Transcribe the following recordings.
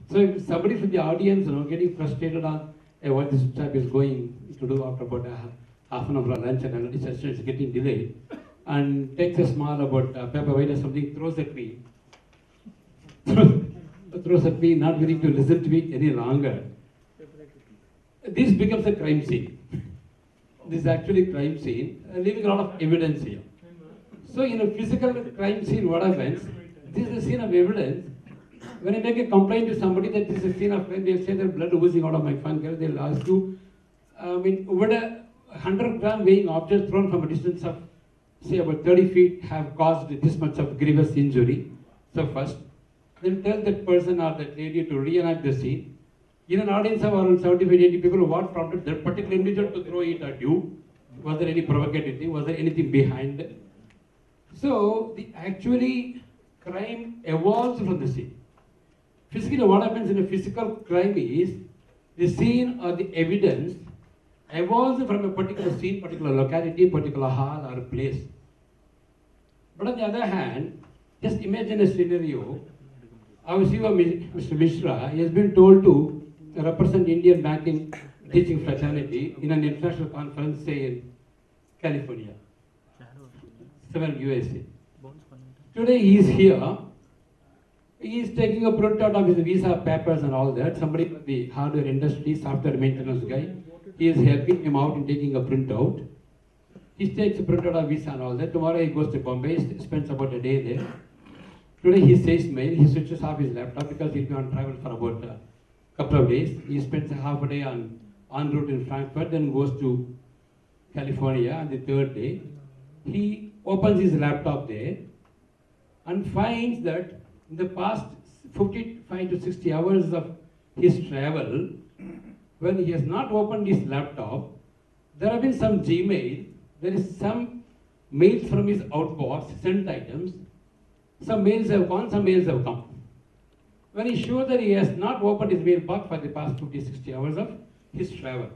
So if somebody from the audience, getting frustrated on what this chap is going to do after about half an hour lunch and already session is getting delayed, and takes a small about paper weight or something, throws at me, throws at me, not willing to listen to me any longer. This becomes a crime scene. This is actually a crime scene, leaving a lot of evidence here. So in a physical crime scene, what happens? This is a scene of evidence. When I make a complaint to somebody that this is a scene of crime, they'll say there's blood oozing out of my finger. They'll ask you, would a 100-gram weighing object thrown from a distance of, say, about 30 feet have caused this much of grievous injury? So first, then tell that person or that lady to reenact the scene. In an audience of around 75, 80 people, what prompted that particular individual to throw it at you? Was there any provocative thing? Was there anything behind it? So, the actually crime evolves from the scene. Physically, what happens in a physical crime is the scene or the evidence evolves from a particular scene, particular locality, particular hall or place. But on the other hand, just imagine a scenario. Our CEO, Mr. Mishra, he has been told to represent Indian banking teaching fraternity in an international conference, say in California, Seven USA. Today he is here. He is taking a printout of his visa papers and all that. Somebody from the hardware industry, software maintenance guy, he is helping him out in taking a printout. He takes a printout of visa and all that. Tomorrow he goes to Bombay, spends about a day there. Today he says mail, he switches off his laptop because he'll be on travel for about a couple of days. He spends half a day en route in Frankfurt, then goes to California on the third day. He opens his laptop there and finds that in the past 55 to 60 hours of his travel, when he has not opened his laptop, there have been some Gmail, there is some mails from his outbox, sent items, some mails have gone, some mails have come. When he's sure that he has not opened his mailbox for the past 50, 60 hours of his travel.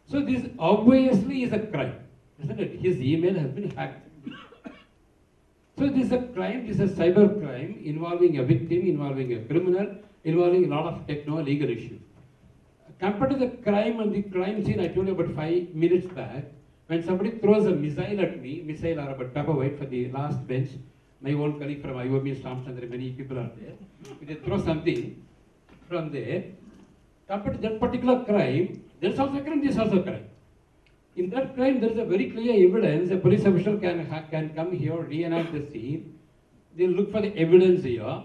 So this obviously is a crime, isn't it? His email has been hacked. So this is a crime, this is a cyber crime involving a victim, involving a criminal, involving a lot of techno-legal issues. Compared to the crime and the crime scene I told you about 5 minutes back, when somebody throws a missile at me, missile or about paperweight for the last bench, my own colleague from IOB, Ramchandra, many people are there. If they throw something from there, compared to that particular crime, there's also a crime, this is also a crime. In that crime, there is a very clear evidence. A police official can come here, reenact the scene. They'll look for the evidence here.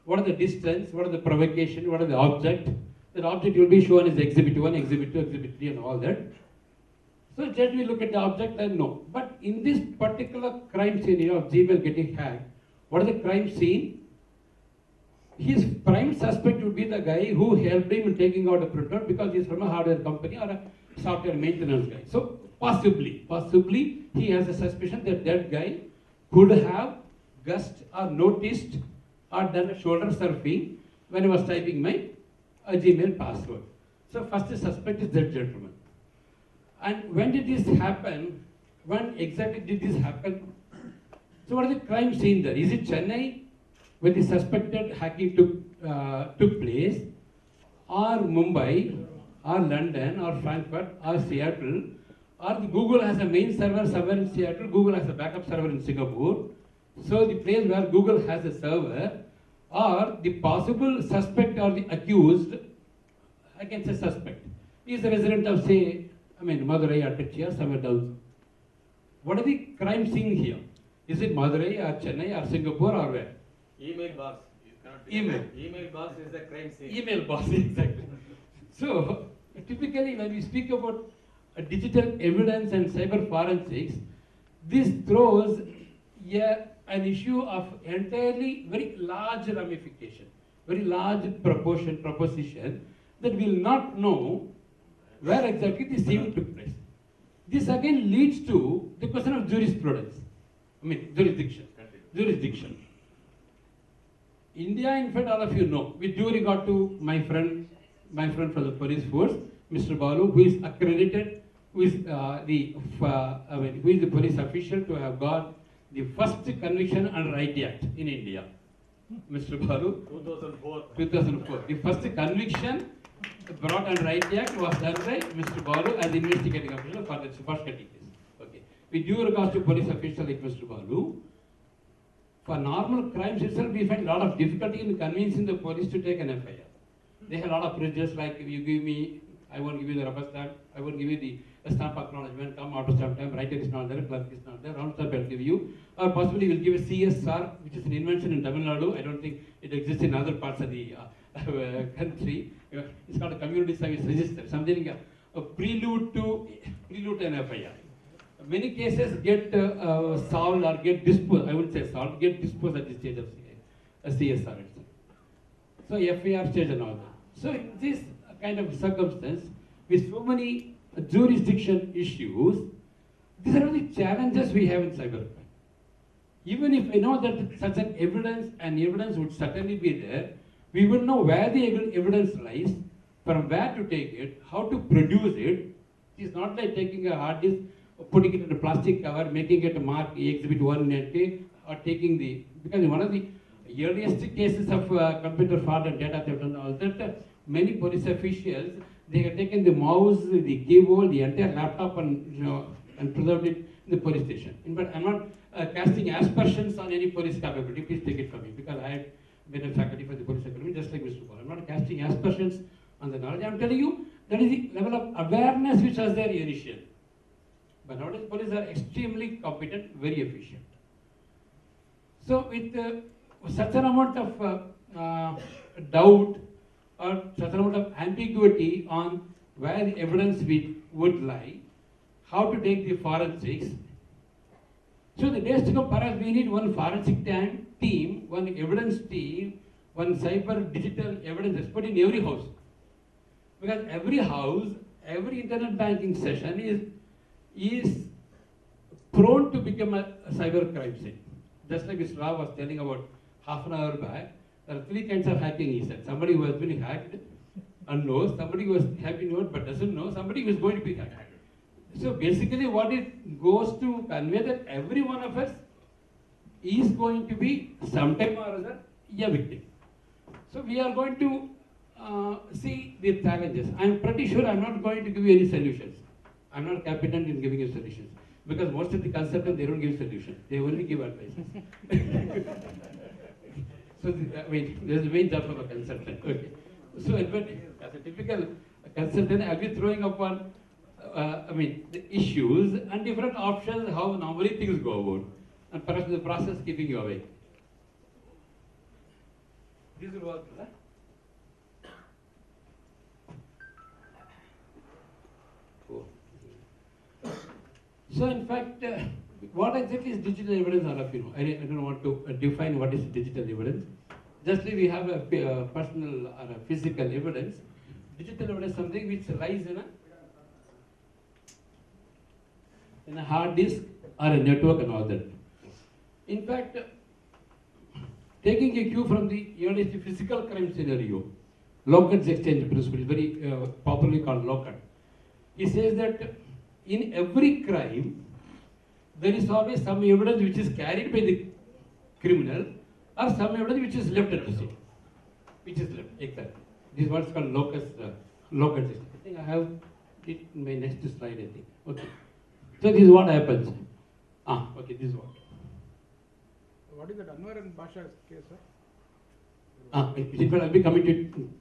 What are the distance? What are the provocation? What are the object? That object will be shown as Exhibit 1, Exhibit 2, Exhibit 3 and all that. So judge will look at the object and no. But in this particular crime scene of Gmail getting hacked, what is the crime scene? His prime suspect would be the guy who helped him in taking out a printer because he's from a hardware company or a software maintenance guy. So possibly he has a suspicion that that guy could have guessed or noticed or done a shoulder surfing when I was typing my Gmail password. So first suspect is that gentleman. And when did this happen? When exactly did this happen? So what is the crime scene there? Is it Chennai, where the suspected hacking took place, or Mumbai, or London, or Frankfurt, or Seattle, or Google has a main server somewhere in Seattle, Google has a backup server in Singapore. So the place where Google has a server, or the possible suspect or the accused, I can say suspect, is a resident of, say, Madurai or Trichy or somewhere down. What is the crime scene here? Is it Madurai or Chennai or Singapore or where? Email box. Email box is the crime scene. Email box, exactly. So, typically when we speak about digital evidence and cyber forensics, this throws an issue of entirely very large ramification, very large proposition that will not know where exactly the scene took place. This again leads to the question of jurisprudence. Jurisdiction. India, in fact, all of you know, with due regard to my friend from the police force, Mr. Balu, who is accredited, who is the police official to have got the first conviction under IT Act in India. Mr. Balu, 2004. 2004. The first conviction brought under IT Act was done by Mr. Balu as investigating officer for the Subhash Shetty case. Okay. With due regards to police official like Mr. Balu, for normal crimes itself, we find a lot of difficulty in convincing the police to take an FIR. They have a lot of prejudice like, if you give me, I won't give you the rubber stamp, I won't give you the stamp acknowledgement, come auto stamp time, writer is not there, clerk is not there, round stamp I'll give you, or possibly we'll give a CSR, which is an invention in Tamil Nadu. I don't think it exists in other parts of the country. It's called a community service register, something a prelude to an FIR. Many cases get solved or get disposed, I wouldn't say solved, get disposed at the stage of CSR itself. So FIR stage and all that. So in this kind of circumstance, with so many jurisdiction issues, these are the challenges we have in cybercrime. Even if we know that such an evidence would certainly be there, we would know where the evidence lies, from where to take it, how to produce it. It's not like taking a hard disk, putting it in a plastic cover, making it a mark exhibit 190, or taking the, because one of the earliest cases of computer fraud and data theft and all that, many police officials, they have taken the mouse, the keyboard, the entire laptop and preserved it in the police station. But I'm not casting aspersions on any police capability, please take it from me, because I have been a faculty for the police academy, just like Mr. Paul. I'm not casting aspersions on the knowledge. I'm telling you, that is the level of awareness which was there initially. But nowadays, police are extremely competent, very efficient. So with such an amount of doubt or such an amount of ambiguity on where the evidence would lie, how to take the forensics. So the days to come, perhaps we need one forensic team, one evidence team, one cyber digital evidence expert in every house. Because every house, every internet banking session is prone to become a cyber crime scene. Just like Mr. Rao was telling about half an hour back, there are three kinds of hacking, he said. Somebody who has been hacked and knows, somebody who has happy known but doesn't know, somebody who is going to be hacked. So basically what it goes to convey that every one of us is going to be sometime or other a victim. So we are going to see the challenges. I'm pretty sure I'm not going to give you any solutions. I'm not competent in giving you solutions. Because most of the consultants, they don't give solutions. They only give advice. So, there's a main job of a consultant. Okay. So, but as a typical consultant, I'll be throwing up on, the issues and different options, how normally things go about. And perhaps the process keeping you awake. This will work, huh? So in fact, what exactly is digital evidence, all of you know? I don't want to define what is digital evidence. Just like we have a personal or a physical evidence. Digital evidence is something which lies in a hard disk or a network and all that. In fact, taking a cue from the earliest physical crime scenario, Lockett's exchange principle is very popularly called Locke. He says that in every crime, there is always some evidence which is carried by the criminal or some evidence which is left at the scene. Which is left, exactly. This is what's called Lockett's system. I think I have it in my next slide, I think. Okay. So this is what happens. Okay, this is what. What is that Anwar and Basha's case, sir? In fact, I'll be coming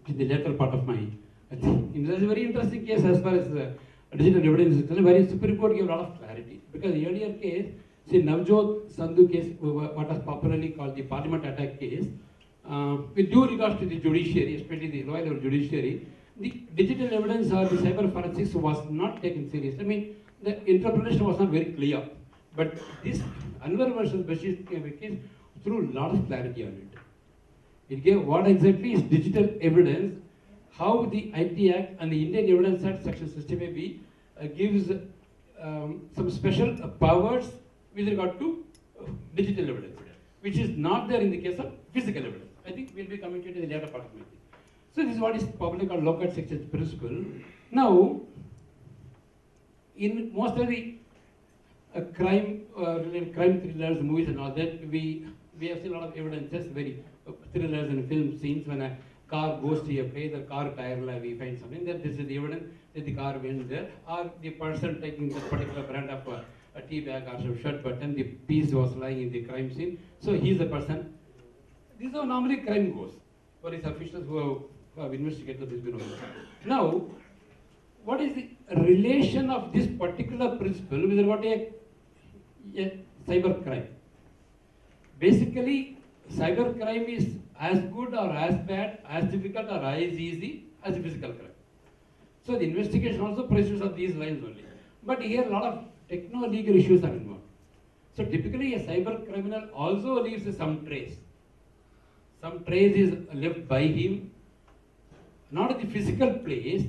to the later part of my, I think. It is a very interesting case as far as digital evidence is concerned. Where the Supreme Court gave a lot of clarity. Because the earlier case, say Navjot Sandhu case, what was popularly called the Parliament attack case, with due regards to the judiciary, especially the lower level judiciary, the digital evidence or the cyber forensics was not taken seriously. I mean, the interpretation was not very clear. But this Anwar versus Bashir case threw a lot of clarity on it. It gave what exactly is digital evidence, how the IT Act and the Indian Evidence Act Section 65B gives some special powers with regard to digital evidence, which is not there in the case of physical evidence. I think we'll be coming to it in the later part of my thing. So this is what is popularly called Lockett's exchange principle. Now, in most of the crime thrillers, movies and all that, we have seen a lot of evidence, just very thrillers and film scenes when a car goes to a place, the car tire, we find something, that this is the evidence that the car went there, or the person taking that particular brand of a tea bag or some shirt button, the piece was lying in the crime scene, so he's the person. This is how normally crime goes. Police officials who have investigated this phenomenon. Now, what is the relation of this particular principle with what a cyber crime? Basically, cyber crime is as good or as bad, as difficult or as easy as a physical crime. So the investigation also proceeds on these lines only. But here a lot of techno-legal issues are involved. So typically a cyber criminal also leaves some trace. Some trace is left by him, not at the physical place,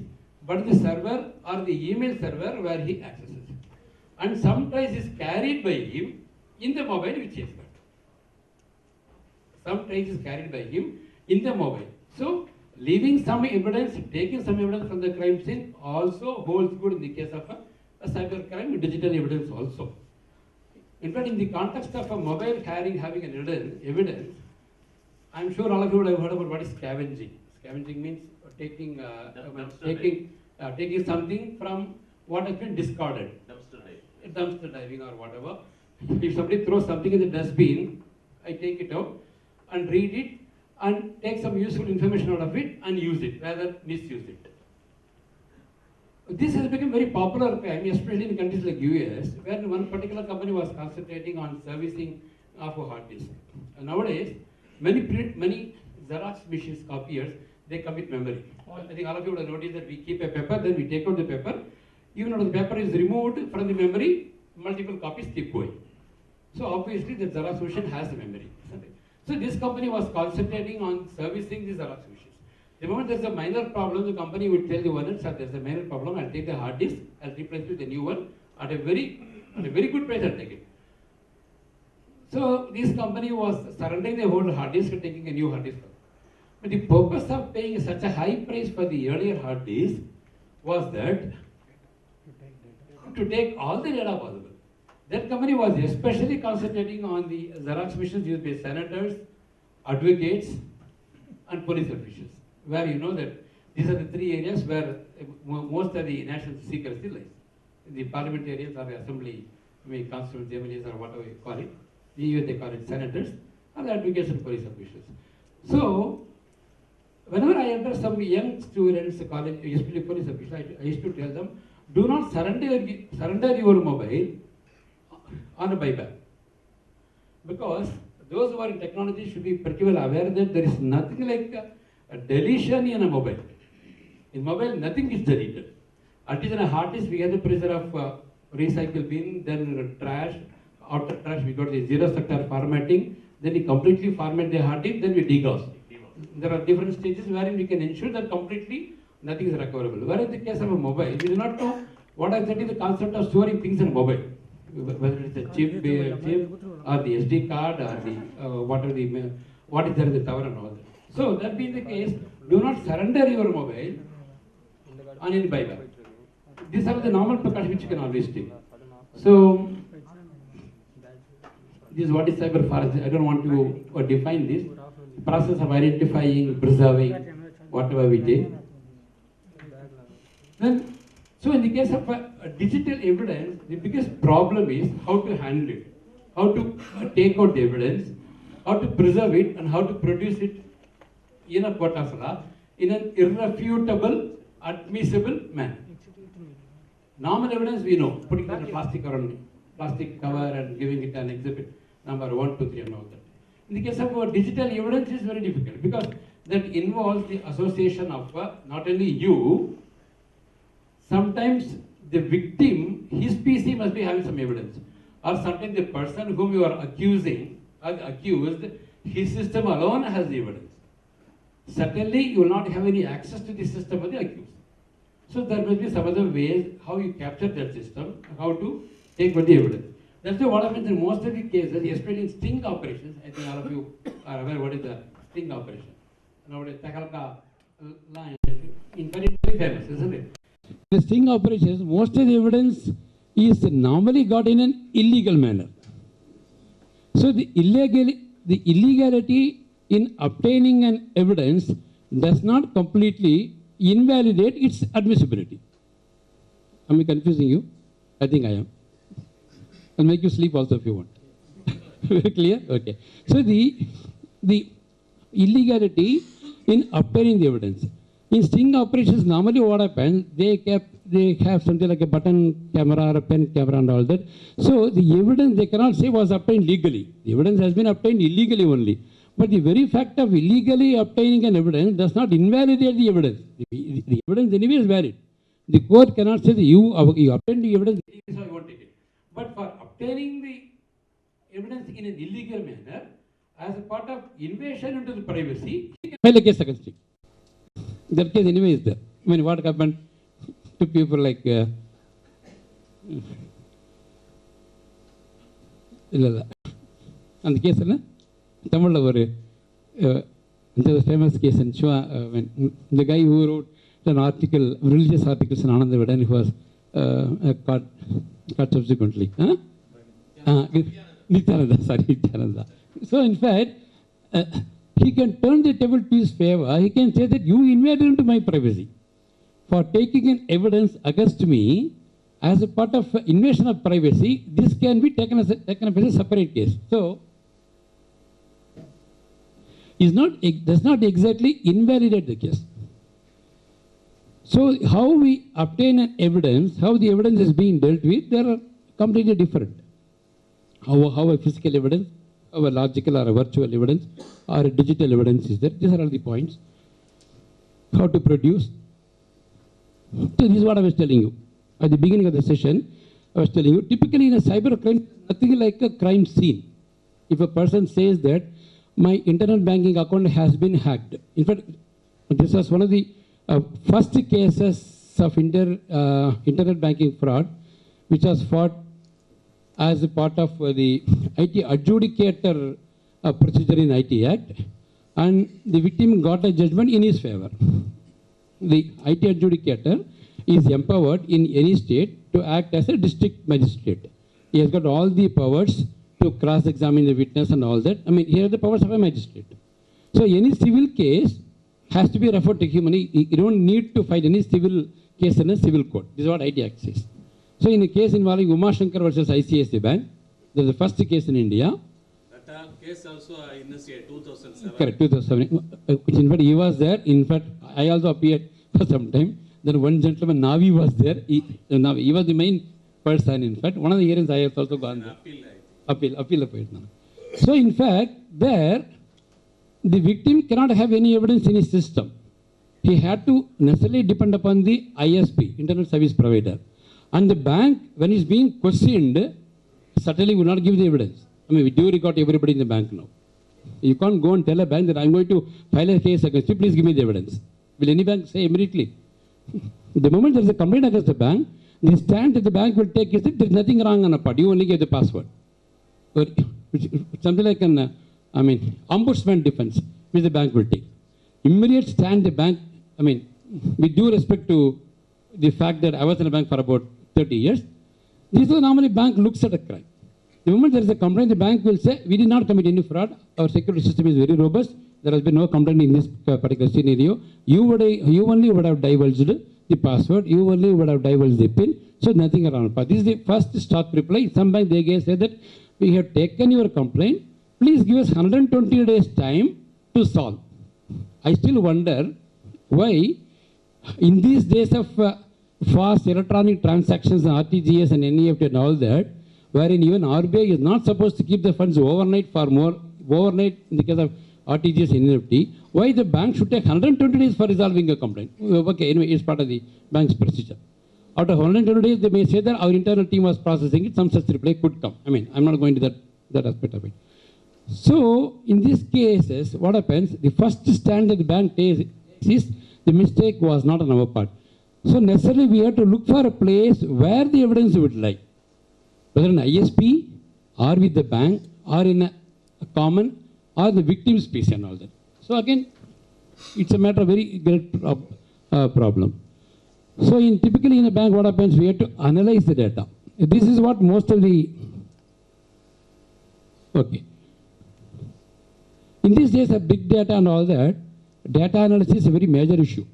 but the server or the email server where he accesses it. And some trace is carried by him in the mobile which he has got. Some trace is carried by him in the mobile. So, leaving some evidence, taking some evidence from the crime scene also holds good in the case of a cyber crime, digital evidence also. In fact, in the context of a mobile having an evidence, I'm sure all of you would have heard about what is scavenging. Scavenging means taking something from what has been discarded. Dumpster diving or whatever. If somebody throws something in the dustbin, I take it out and read it and take some useful information out of it and use it, rather misuse it. This has become very popular crime, especially in countries like US, where one particular company was concentrating on servicing of a hard disk. Nowadays, many Xerox machines, copiers, they come with memory. I think all of you would have noticed that we keep a paper, then we take out the paper. Even when the paper is removed from the memory, multiple copies keep going. So obviously the Xerox machine has the memory. So this company was concentrating on servicing the Xerox machines. The moment there's a minor problem, the company would tell the owner, sir, there's a minor problem, I'll take the hard disk, I'll replace it with a new one at a very good price, I'll take it. So this company was surrendering the whole hard disk and taking a new hard disk. But the purpose of paying such a high price for the earlier hard disk was that to take all the data possible. That company was especially concentrating on the Xerox machines used by senators, advocates, and police officials, where you know that these are the three areas where most of the national secrecy lies. The parliament areas or the assembly, constituent assemblies or whatever you call it, they call it senators, or the advocates and police officials. So, whenever I enter some young students, college, especially police officials, I used to tell them, do not surrender your mobile on a buyback. Because those who are in technology should be pretty well aware that there is nothing like a deletion in a mobile. In mobile, nothing is deleted. At least in a hard disk, we have the pressure of recycle bin, then trash. After trash, we got the zero sector formatting. Then we completely format the hard disk, then we degauss. There are different stages wherein we can ensure that completely nothing is recoverable. Whereas in the case of a mobile, we do not know what exactly the concept of storing things in a mobile. Whether it's a chip or the SD card or the what is there in the tower and all that. So that being the case, do not surrender your mobile on any buyback. These are the normal precautions which you can always take. So this is what is cyber forensic. I don't want to define this. Process of identifying, preserving, whatever we take. Then, so in the case of digital evidence, the biggest problem is how to handle it, how to take out the evidence, how to preserve it, and how to produce it in a court of law in an irrefutable, admissible manner. Normal evidence we know, putting it in a plastic cover and giving it an exhibit number 1, 2, 3 and all that. In the case of digital evidence, is very difficult because that involves the association of not only you, sometimes the victim, his PC must be having some evidence, or sometimes the person whom you are accusing or accused, his system alone has the evidence. Certainly, you will not have any access to the system of the accused. So there must be some other ways how you capture that system, how to take out the evidence. That's why what happens in most of the cases, especially in sting operations. I think all of you are aware what is the sting operation. Nowadays, Takalka line, in very famous, isn't it? The sting operations, most of the evidence is normally got in an illegal manner. So the illegality in obtaining an evidence does not completely invalidate its admissibility. Am I confusing you? I think I am. I'll make you sleep also if you want. Very clear? Okay. So the illegality in obtaining the evidence. In sting operations, normally what happens, they have something like a button camera or a pen camera and all that. So the evidence they cannot say was obtained legally. The evidence has been obtained illegally only. But the very fact of illegally obtaining an evidence does not invalidate the evidence. The evidence anyway is valid. The court cannot say that you obtained the evidence, this is how you want to take it. But for obtaining the evidence in an illegal manner, as a part of invasion into the privacy, he can file a case against it. That case anyway is there. I mean, what happened to people like and the case Tamil over the famous case in Shua, the guy who wrote an article, religious articles in Ananda Vidan, who was caught subsequently. Nityananda, sorry, Nityananda. So in fact, he can turn the table to his favor. He can say that you invaded into my privacy for taking an evidence against me as a part of invasion of privacy. This can be taken up as a separate case. So, does not exactly invalidate the case. So, how we obtain an evidence, how the evidence is being dealt with, they are completely different. How a physical evidence, how a logical or a virtual evidence, or a digital evidence is there. These are all the points. How to produce. So this is what I was telling you. At the beginning of the session, I was telling you, typically in a cyber crime, nothing like a crime scene. If a person says that my internet banking account has been hacked. In fact, this was one of the first cases of internet banking fraud, which was fought as a part of the IT adjudicator procedure in IT Act, and the victim got a judgment in his favor. The IT adjudicator is empowered in any state to act as a district magistrate. He has got all the powers to cross-examine the witness and all that. I mean, here are the powers of a magistrate. So any civil case has to be referred to him. You don't need to file any civil case in a civil court. This is what IT Act says. So in a case involving Uma Shankar versus ICICI Bank, there is the first case in India. That case also in this year, 2007. Correct, 2007. Which in fact he was there. In fact, I also appeared for some time. Then one gentleman, Navi, was there. He was the main person, in fact. One of the hearings I have also gone there. Appeal. So in fact, there, the victim cannot have any evidence in his system. He had to necessarily depend upon the ISP, Internet Service Provider. And the bank, when it's being questioned, certainly will not give the evidence. I mean, we do record everybody in the bank now. You can't go and tell a bank that I'm going to file a case against you, please give me the evidence. Will any bank say immediately? The moment there's a complaint against the bank, the stand that the bank will take is that there's nothing wrong on a part. You only give the password. Or something like an, ombudsman defense, which the bank will take. Immediate stand the bank, with due respect to the fact that I was in a bank for about 30 years, this is normally bank looks at a crime. The moment there is a complaint, the bank will say, we did not commit any fraud. Our security system is very robust. There has been no complaint in this particular scenario. You only would have divulged the password. You only would have divulged the PIN. So nothing around. But this is the first stock reply. Some bank they say that we have taken your complaint. Please give us 120 days time to solve. I still wonder why in these days of fast electronic transactions and RTGS and NEFT and all that, wherein even RBI is not supposed to keep the funds overnight in the case of RTGS and NEFT, why the bank should take 120 days for resolving a complaint? Okay, anyway, it's part of the bank's procedure. Out of 120 days, they may say that our internal team was processing it, some such reply could come. I'm not going to that aspect of it. So, in these cases, what happens? The first stand that the bank takes is the mistake was not on our part. So, necessarily we have to look for a place where the evidence would lie. Whether in ISP, or with the bank, or in a common, or the victim's PC and all that. So, again, it's a matter of very great problem. So, typically in a bank, what happens? We have to analyze the data. This is what most of the... Okay. In these days of big data and all that, data analysis is a very major issue.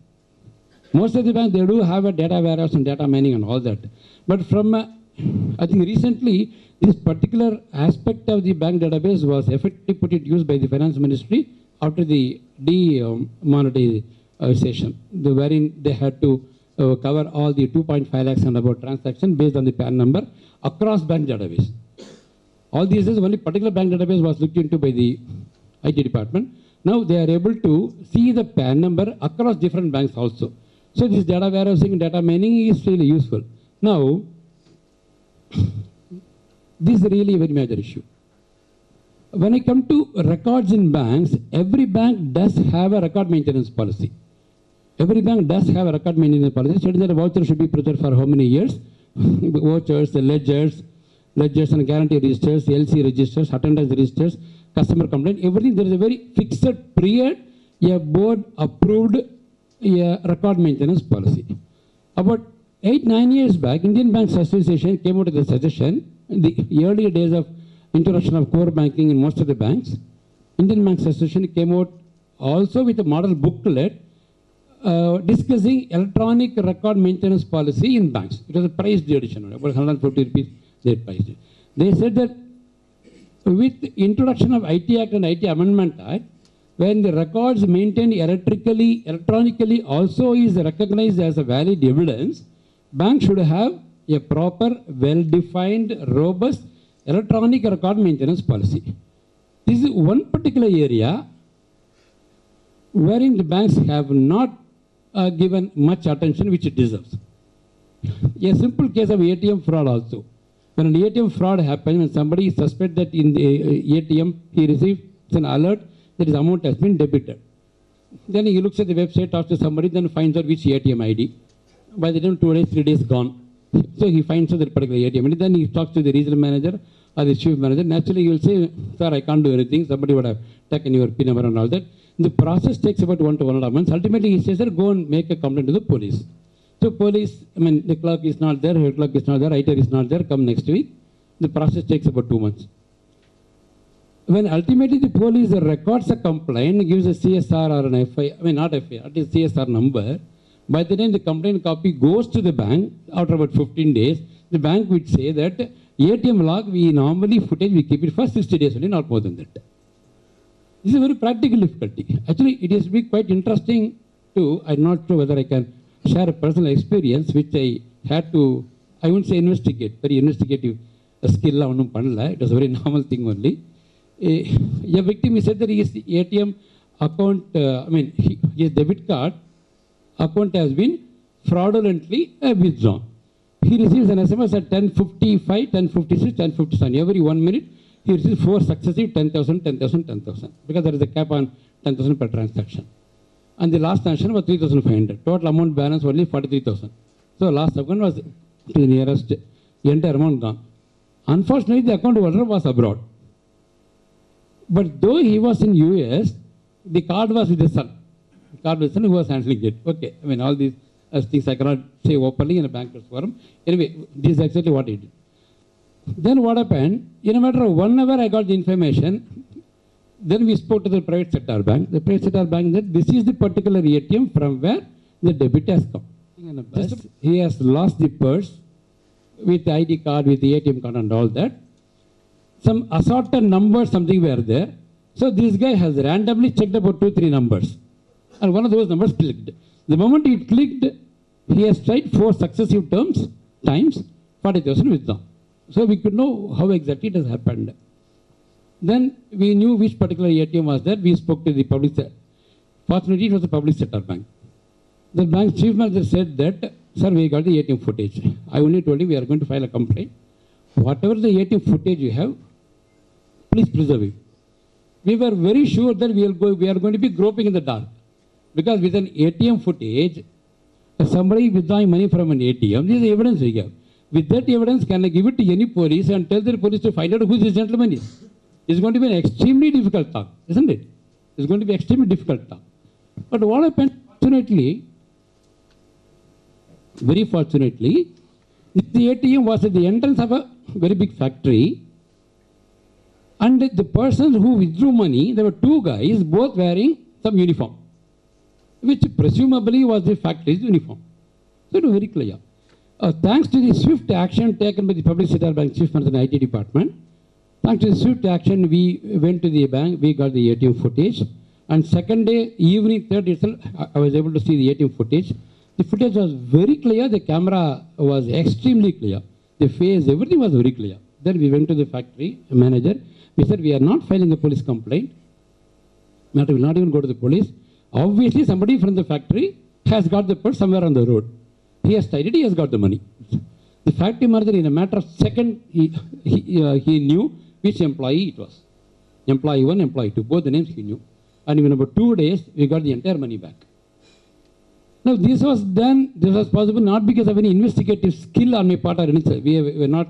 Most of the banks, they do have a data warehouse and data mining and all that. But from, I think recently, this particular aspect of the bank database was effectively put in use by the finance ministry after the demonetization, wherein they had to cover all the 2.5 lakhs and about transactions based on the PAN number across bank database. All these days, only particular bank database was looked into by the IT department. Now they are able to see the PAN number across different banks also. So this data warehousing, data mining is really useful. Now, this is really a very major issue. When I come to records in banks, every bank does have a record maintenance policy. Every bank does have a record maintenance policy. So that a voucher should be preserved for how many years? Vouchers, ledgers and guarantee registers, LC registers, attendance registers, customer complaint, everything. There is a very fixed period, a board approved a record maintenance policy. About 8-9 years back, Indian Banks Association came out with a suggestion in the early days of introduction of core banking in most of the banks. Indian Banks Association came out also with a model booklet discussing electronic record maintenance policy in banks. It was a priced edition, about 150 rupees they priced it. They said that with the introduction of IT Act and IT Amendment Act, when the records maintained electronically also is recognized as a valid evidence, banks should have a proper, well-defined, robust electronic record maintenance policy. This is one particular area wherein the banks have not given much attention which it deserves. A simple case of ATM fraud also. When an ATM fraud happens, when somebody suspects that in the ATM he receives an alert that his amount has been debited. Then he looks at the website, talks to somebody, then finds out which ATM ID. By the time 2 days, 3 days gone. So he finds out that particular ATM ID. Then he talks to the regional manager or the chief manager. Naturally, he will say, sir, I can't do anything. Somebody would have taken your PIN number and all that. The process takes about 1 to 1.5 months. Ultimately, he says, sir, go and make a complaint to the police. So police, the clerk is not there, head clerk is not there, ITR is not there, come next week. The process takes about 2 months. When ultimately the police records a complaint, gives a CSR or an FI, not FI, it is CSR number. By the time the complaint copy goes to the bank, after about 15 days, the bank would say that ATM log, we normally footage, we keep it for 60 days only, not more than that. This is a very practical difficulty. Actually, it has been quite interesting too. I'm not sure whether I can share a personal experience which I had to, I wouldn't say investigate, very investigative skill. It was a very normal thing only. A victim, he said that his ATM account, his debit card account has been fraudulently withdrawn. He receives an SMS at 10:55, 10:56, 10:57. Every 1 minute, he receives 4 successive 10,000, 10,000, 10,000. Because there is a cap on 10,000 per transaction. And the last transaction was 3,500. Total amount balance only 43,000. So last account was to the nearest, entire amount gone. Unfortunately, the account holder was abroad. But though he was in US, the card was with the son. The card with the son who was handling it. Okay, all these things I cannot say openly in a banker's forum. Anyway, this is exactly what he did. Then what happened, in a matter of 1 hour I got the information. Then we spoke to the private sector bank. The private sector bank said, this is the particular ATM from where the debit has come. He has lost the purse with the ID card, with the ATM card and all that. Some assorted numbers, something were there. So this guy has randomly checked about 2-3 numbers. And one of those numbers clicked. The moment he clicked, he has tried 4 successive times, 40,000 withdrawn. So we could know how exactly it has happened. Then we knew which particular ATM was there. We spoke to the public sector. Fortunately, it was a public sector bank. The bank's chief manager said that, sir, we got the ATM footage. I only told you we are going to file a complaint. Whatever the ATM footage you have, please preserve it. We were very sure that we are going to be groping in the dark. Because with an ATM footage, somebody withdrawing money from an ATM, this is the evidence we have. With that evidence, can I give it to any police and tell the police to find out who this gentleman is? It's going to be an extremely difficult task, isn't it? It's going to be extremely difficult task. But what happened, fortunately, very fortunately, the ATM was at the entrance of a very big factory. And the person who withdrew money, there were two guys, both wearing some uniform, which presumably was the factory's uniform. So it was very clear. Thanks to the swift action taken by the Public Sector Bank Chief Manager and IT department, thanks to the swift action, we went to the bank, we got the ATM footage. And second day, evening, third itself, I was able to see the ATM footage. The footage was very clear, the camera was extremely clear. The face, everything was very clear. Then we went to the factory manager. We said, we are not filing a police complaint. Matter will not even go to the police. Obviously, somebody from the factory has got the purse somewhere on the road. He has tied it, he has got the money. The factory manager, in a matter of seconds, he knew which employee it was. Employee 1, employee 2, both the names he knew. And in about 2 days, we got the entire money back. Now, this was done, this was possible not because of any investigative skill on my part or anything. We were not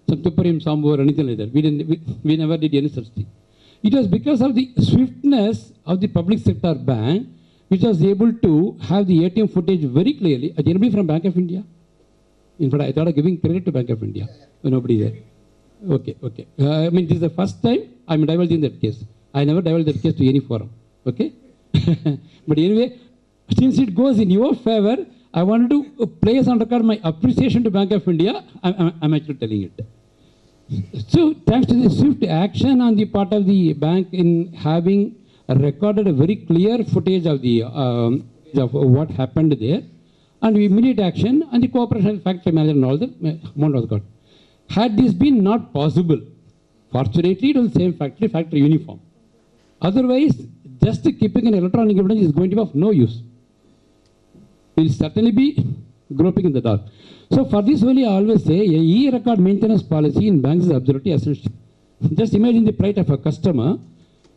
some Tuparium Sambu or anything like that. We never did any such thing. It was because of the swiftness of the public sector bank, which was able to have the ATM footage very clearly. Anybody from Bank of India? In fact, I thought of giving credit to Bank of India. Nobody there. Okay. I mean, this is the first time I'm divulging that case. I never divulged that case to any forum. Okay? But anyway, since it goes in your favor, I wanted to place on record my appreciation to Bank of India. I'm actually telling it. So, thanks to the swift action on the part of the bank in having recorded a very clear footage of the of what happened there, and immediate action and the cooperation of the factory manager and all, the amount was got. Had this been not possible, fortunately it was the same factory uniform. Otherwise, just keeping an electronic evidence is going to be of no use. We will certainly be groping in the dark. So for this only I always say, a e-record maintenance policy in banks is absolutely essential. Just imagine the plight of a customer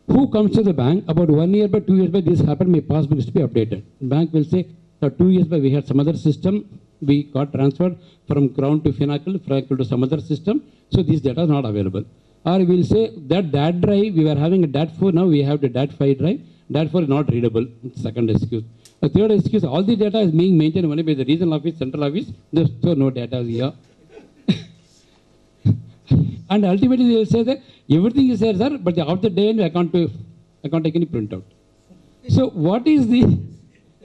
who comes to the bank about 1 year by 2 years by this happened, my passbook is to be updated. Bank will say, 2 years by we had some other system, we got transferred from Crown to Finacle to some other system, so this data is not available. Or we will say that drive, we were having a DAT4, now we have the DAT5 drive, DAT4 is not readable, second excuse. A third excuse, all the data is being maintained only by the regional office, central office, so no data is here. And ultimately they will say that everything is there, sir, but after the day I can't take any printout. So what is the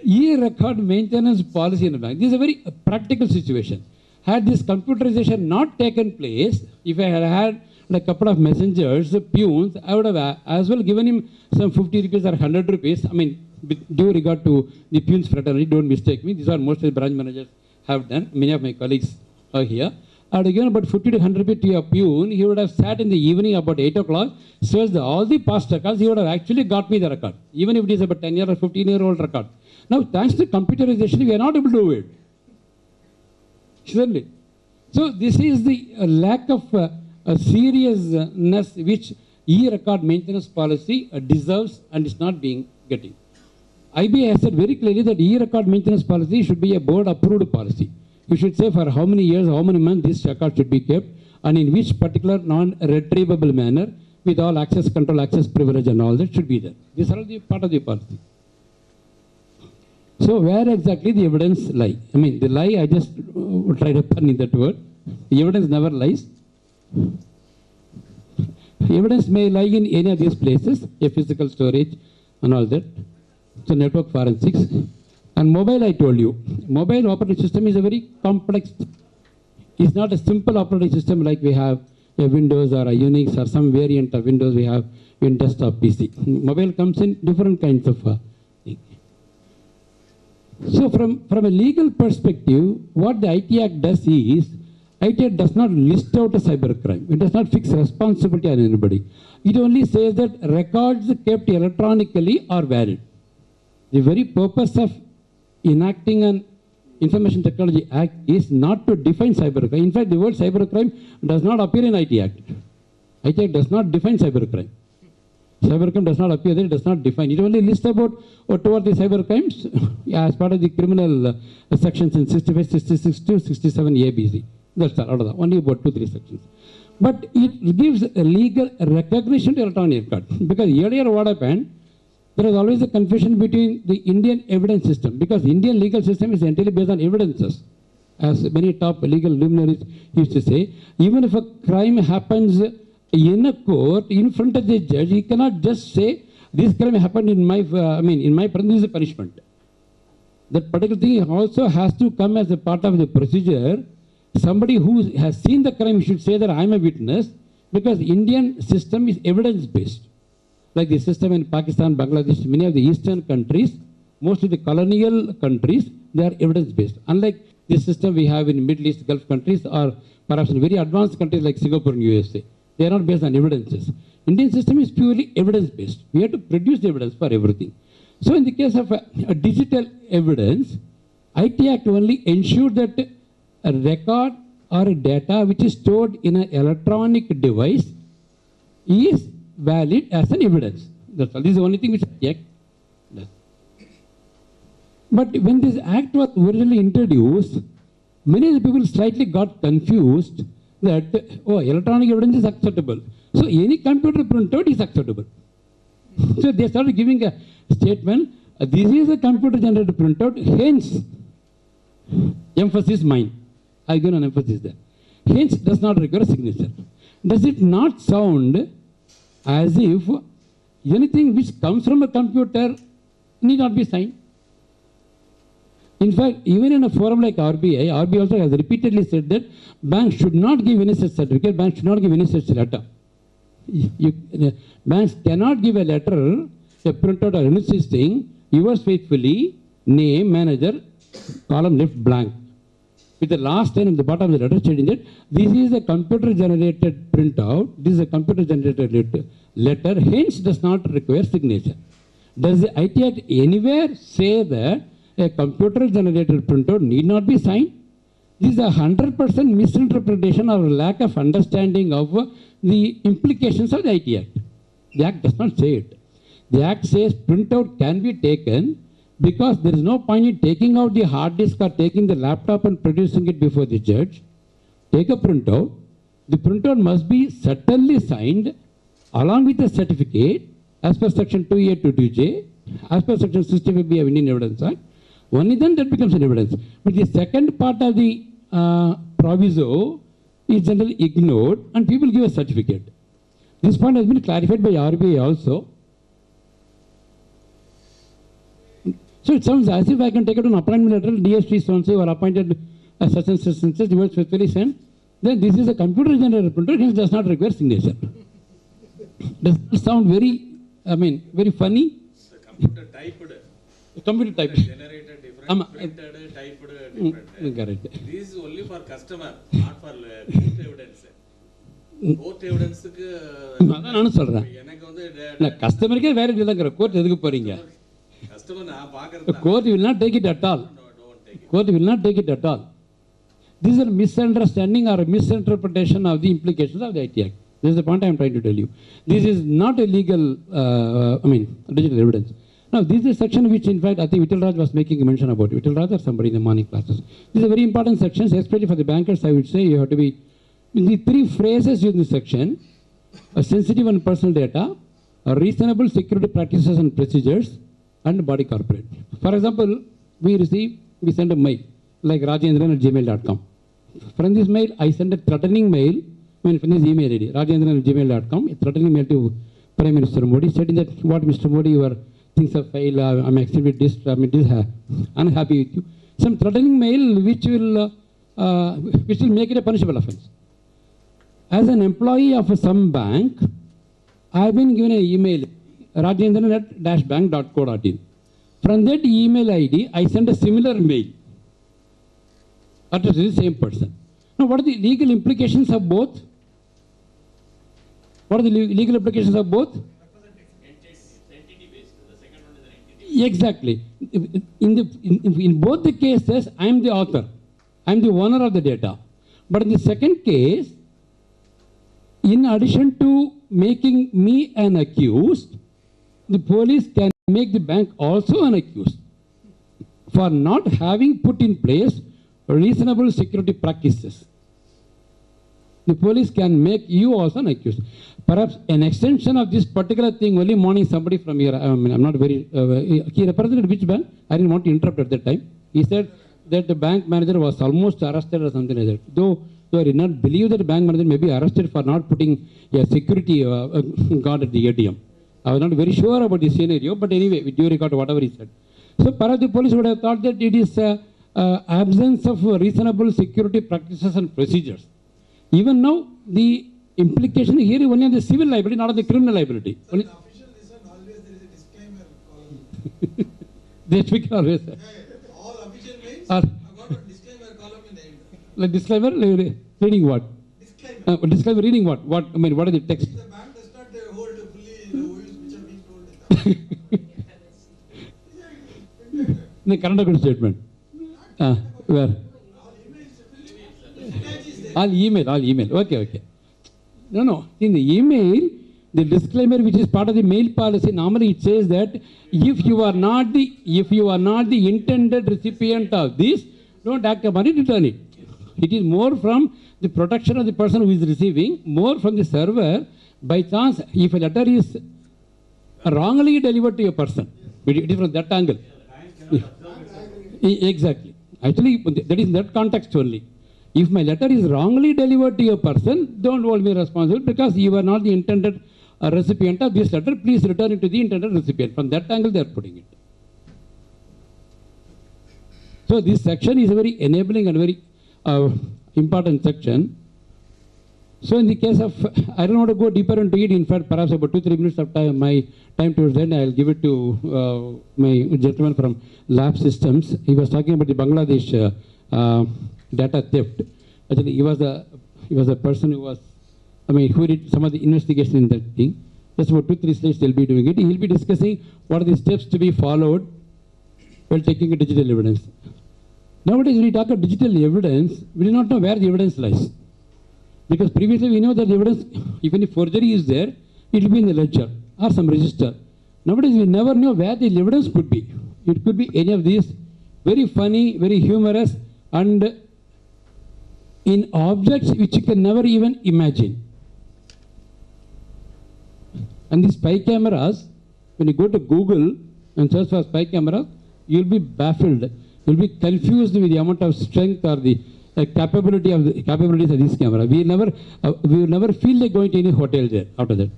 e-record maintenance policy in the bank? This is a very practical situation. Had this computerization not taken place, if I had had a couple of messengers, peons, I would have as well given him some 50 rupees or 100 rupees. I mean, with due regard to the peons fraternity, don't mistake me. These are most of the branch managers have done. Many of my colleagues are here. I would have given about 50 to 100 rupees to a peon. He would have sat in the evening about 8 o'clock, searched all the past records. He would have actually got me the record, even if it is about 10-year or 15-year-old record. Now, thanks to computerization, we are not able to do it. Surely. So, this is the lack of seriousness which e-record maintenance policy deserves and is not being getting. IBA has said very clearly that e-record maintenance policy should be a board-approved policy. You should say for how many years, how many months this record should be kept, and in which particular non-retrievable manner, with all access control, access privilege and all that should be there. These are all the part of the policy. So where exactly the evidence lie? I mean, the lie, I just tried to pun in that word. The evidence never lies. Evidence may lie in any of these places, a physical storage and all that. So network forensics. And mobile, I told you, mobile operating system is a very complex, it's not a simple operating system like we have a Windows or a Unix or some variant of Windows we have in desktop PC. Mobile comes in different kinds of thing. So from a legal perspective, what the IT Act does is, IT Act does not list out a cybercrime. It does not fix responsibility on anybody. It only says that records kept electronically are valid. The very purpose of enacting an Information Technology Act is not to define cybercrime. In fact, the word cybercrime does not appear in IT Act. IT Act does not define cybercrime. Cybercrime does not appear there, it does not define. It only lists about what are the cybercrimes as part of the criminal sections in 65, 66 to 67 ABC. That's all. Only about 2-3 sections. But it gives a legal recognition to electronic record. Because earlier what happened, there was always a confusion between the Indian evidence system, because Indian legal system is entirely based on evidences. As many top legal luminaries used to say, even if a crime happens in a court, in front of the judge, he cannot just say, this crime happened in my, in my presence, this is a punishment. That particular thing also has to come as a part of the procedure. Somebody who has seen the crime should say that I am a witness, because Indian system is evidence-based. Like the system in Pakistan, Bangladesh, many of the eastern countries, mostly the colonial countries, they are evidence-based. Unlike the system we have in Middle East, Gulf countries, or perhaps in very advanced countries like Singapore and USA. They are not based on evidences. Indian system is purely evidence-based. We have to produce the evidence for everything. So in the case of a digital evidence, IT Act only ensured that a record or a data which is stored in an electronic device is valid as an evidence. That's all. This is the only thing which the Act does. But when this Act was originally introduced, many of the people slightly got confused that, oh, electronic evidence is acceptable. So any computer printout is acceptable. So they started giving a statement, this is a computer generated printout, hence, emphasis mine. I give an emphasis there. Hence does not require a signature. Does it not sound as if anything which comes from a computer need not be signed? In fact, even in a forum like RBI also has repeatedly said that banks should not give any such certificate, banks should not give any such letter. Banks cannot give a letter, a printout or any such thing, yours faithfully, name, manager, column left blank. With the last line at the bottom of the letter stating that this is a computer generated printout, this is a computer generated letter, hence does not require signature. Does the IT Act anywhere say that a computer generated printout need not be signed? This is a 100% misinterpretation or lack of understanding of the implications of the IT Act. The Act does not say it. The Act says printout can be taken because there is no point in taking out the hard disk or taking the laptop and producing it before the judge. Take a printout. The printout must be certainly signed along with a certificate as per section 2A to 2J, as per section 65B of Indian Evidence Act. Only then that becomes an evidence. But the second part of the proviso is generally ignored and people give a certificate. This point has been clarified by RBI also. So it sounds as if I can take out an appointment letter, DSP so-and-so or appointed such and such and such, yours faithfully sent. Then this is a computer generated printer, hence does not require signature. Does it sound very, very funny? The computer typed. Computer typed. Generated different, printed, typed different. Correct. This is only for customer, not for court evidence. Court evidence நானும் சொல்றேன். எனக்கு வந்து கஸ்டமருக்கே வேற இல்லைங்கிற court எதுக்கு போறீங்க? Customer நான் பார்க்கறது Court will not take it at all. Court will not take it at all. This is a misunderstanding or a misinterpretation of the implications of the IT Act. This is the point I am trying to tell you. This is not a legal, digital evidence. Now, this is a section which, in fact, I think Vittal Raj was making a mention about. Vittal Raj or somebody in the morning classes. This is a very important section, especially for the bankers. I would say you have to be in the three phrases in this section: a sensitive and personal data, a reasonable security practices and procedures, and body corporate. For example, we send a mail like rajendran@gmail.com. From this mail, I send a threatening mail. From this email ID, rajendran@gmail.com, a threatening mail to Prime Minister Modi, stating that what Mr. Modi, your things have failed. I'm extremely unhappy with you. Some threatening mail which will make it a punishable offense. As an employee of some bank, I have been given an email, rajendran@bank.co.in. From that email ID, I send a similar mail addressed to the same person. Now, what are the legal implications of both? What are the legal implications of both? entity based. The second one is an entity. Exactly. In both the cases, I am the author. I am the owner of the data. But in the second case, in addition to making me an accused, the police can make the bank also an accused for not having put in place reasonable security practices. The police can make you also an accused. Perhaps an extension of this particular thing only morning somebody from here, I'm not very, he represented which bank? I didn't want to interrupt at that time. He said that the bank manager was almost arrested or something like that. Though So I did not believe that the bank manager may be arrested for not putting a security guard at the ATM. I was not very sure about the scenario, but anyway, with due regard to whatever he said. So perhaps the police would have thought that it is absence of reasonable security practices and procedures. Even now, the implication here is only on the civil liability, not on the criminal liability. So in official listen, always there is a disclaimer column. They speak always. All official mails Or- have got a disclaimer column in the end. Like disclaimer, reading what? Disclaimer. Disclaimer, reading what? What? I mean, what is the text? The bank does not hold fully the views which are being told in the The current account statement. Where? All email. Okay. No. In the email, the disclaimer which is part of the mail policy, normally it says that if you are not the intended recipient of this, don't act upon it, return it. It is more from the protection of the person who is receiving, more from the server. By chance, if a letter is wrongly delivered to a person, it is from that angle. Exactly. Actually, that is in that context only. If my letter is wrongly delivered to a person, don't hold me responsible because you are not the intended recipient of this letter. Please return it to the intended recipient. From that angle, they are putting it. So this section is a very enabling and very important section. So in the case of, I don't want to go deeper into it. In fact, perhaps about 2-3 minutes of time, my time towards the end, I'll give it to my gentleman from Lab Systems. He was talking about the Bangladesh data theft. Actually, he was a person who was, who did some of the investigation in that thing. Just about 2-3 slides they'll be doing it. He'll be discussing what are the steps to be followed while taking a digital evidence. Nowadays, when we talk of digital evidence, we do not know where the evidence lies. Because previously we know that the evidence, if any forgery is there, it will be in the ledger or some register. Nowadays we never know where the evidence could be. It could be any of these very funny, very humorous, and in objects which you can never even imagine. And these spy cameras, when you go to Google and search for spy cameras, you'll be baffled. You'll be confused with the amount of strength or the capabilities of this camera. We will never feel like going to any hotel there after that.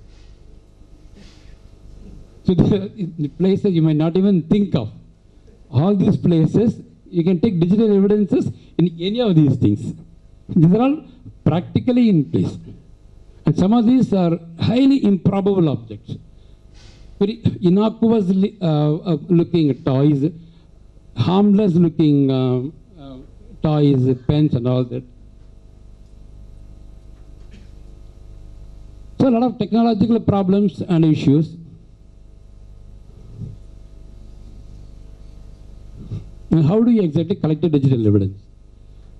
So the places you might not even think of. All these places, you can take digital evidences in any of these things. These are all practically in place. And some of these are highly improbable objects. Very innocuous looking toys, harmless looking toys, pens and all that. So a lot of technological problems and issues. And how do you exactly collect the digital evidence?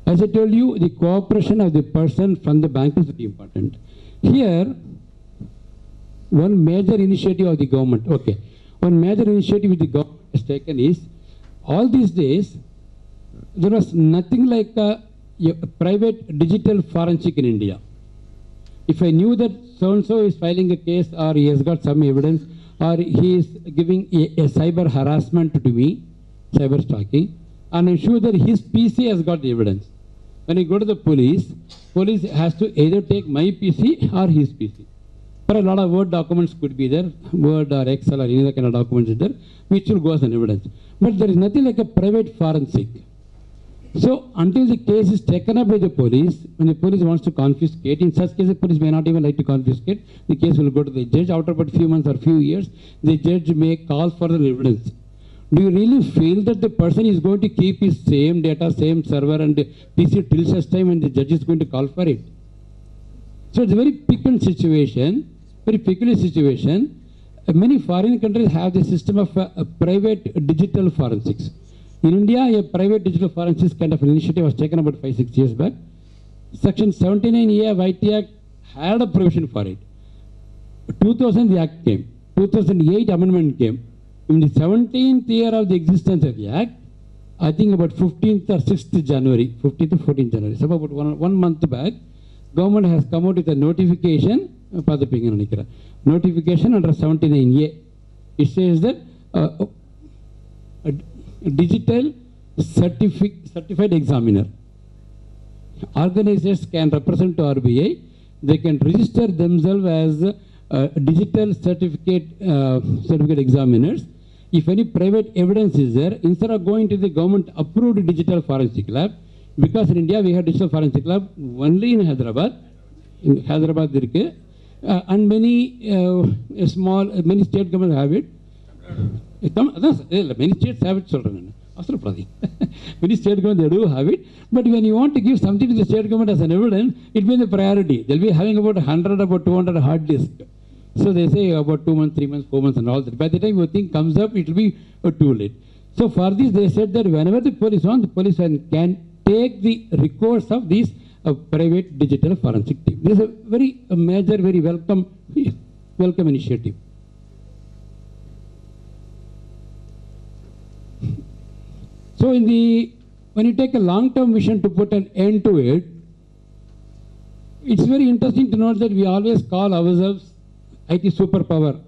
As I told you, the cooperation of the person from the bank is very important. Here, one major initiative of the government, one major initiative the government has taken is, all these days, there was nothing like a private digital forensic in India. If I knew that so-and-so is filing a case or he has got some evidence or he is giving a cyber harassment to me, cyber stalking, and I'm sure that his PC has got the evidence. When I go to the police has to either take my PC or his PC. But a lot of Word documents could be there, Word or Excel or any other kind of documents is there, which will go as an evidence. But there is nothing like a private forensic. So until the case is taken up by the police, when the police wants to confiscate, in such cases the police may not even like to confiscate, the case will go to the judge. After about few months or few years, the judge may call for the evidence. Do you really feel that the person is going to keep his same data, same server and PC till such time and the judge is going to call for it? So it's a very peculiar situation. Many foreign countries have the system of private digital forensics. In India, a private digital forensics kind of initiative was taken about 5-6 years back. Section 79A of IT Act had a provision for it. 2000 the Act came. 2008 amendment came. In the 17th year of the existence of the Act, I think about 15th or 6th January, 15th or 14th January, so about one month back, government has come out with a notification, notification under 79A. It says that a digital certified examiner. organizers can represent to RBI. They can register themselves as digital certificate examiners. If any private evidence is there, instead of going to the government approved digital forensic lab, because in India we have digital forensic lab only in Hyderabad. In Hyderabad, and many many state governments have it. Many states have it, children. Many state governments they do have it, but when you want to give something to the state government as an evidence, it will be the priority. They'll be having about 100, about 200 hard disk. So they say about 2 months, 3 months, 4 months and all that. By the time your thing comes up, it will be too late. So for this, they said that whenever the police wants, the police can take the records of these private digital forensic team. This is a very major, very welcome initiative. So when you take a long-term vision to put an end to it, it's very interesting to note that we always call ourselves IT superpower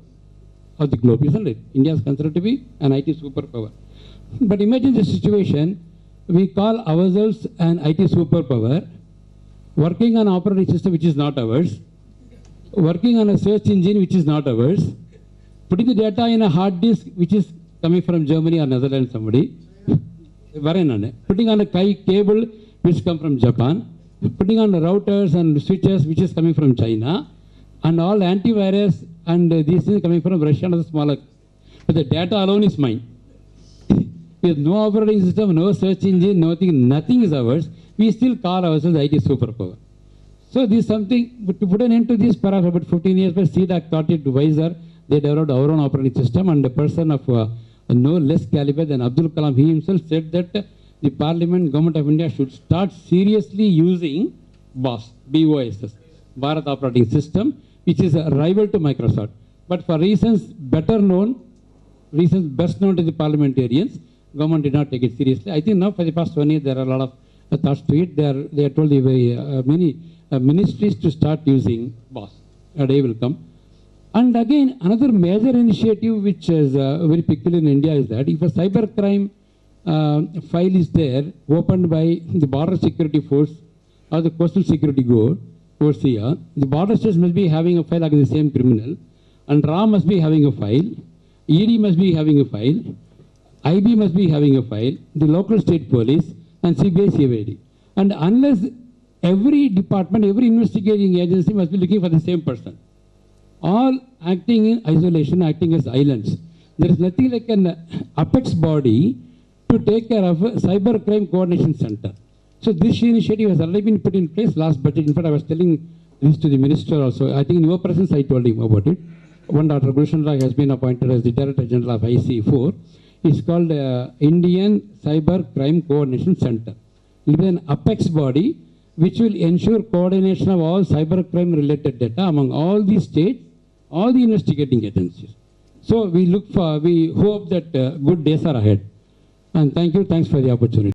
of the globe, isn't it? India is considered to be an IT superpower. But imagine the situation, we call ourselves an IT superpower, working on an operating system which is not ours, working on a search engine which is not ours, putting the data in a hard disk which is coming from Germany or Netherlands, somebody, putting on a cable which come from Japan, putting on the routers and switches which is coming from China, and all antivirus and these things coming from Russia and the smaller. But the data alone is mine. With no operating system, no search engine, nothing is ours. We still call ourselves IT superpower. So this is something, but to put an end to this paragraph, about 15 years back, CDAC thought it wiser. They developed our own operating system, and a person of no less caliber than Abdul Kalam, he himself said that the Parliament, Government of India should start seriously using BOSS, BOSS, Bharat Operating System, which is a rival to Microsoft. But for reasons best known to the parliamentarians, government did not take it seriously. I think now for the past 1 year, there are a lot of thoughts to it. They are told many ministries to start using BOSS. A day will come. And again, another major initiative which is very peculiar in India is that if a cybercrime file is there, opened by the Border Security Force or the Coastal Security Force here, the border states must be having a file against the same criminal, and RA must be having a file, ED must be having a file, IB must be having a file, the local state police, and CBI, CID. And unless every department, every investigating agency must be looking for the same person, all acting in isolation, acting as islands. There is nothing like an apex body to take care of a cybercrime coordination center. So this initiative has already been put in place last budget. In fact, I was telling this to the minister also. I think in your presence, I told him about it. One Dr. Gulshan Rai has been appointed as the Director General of IC4. It's called Indian Cyber Crime Coordination Center. It will be an apex body which will ensure coordination of all cybercrime related data among all the states, all the investigating agencies. So we hope that good days are ahead. And thank you, thanks for the opportunity.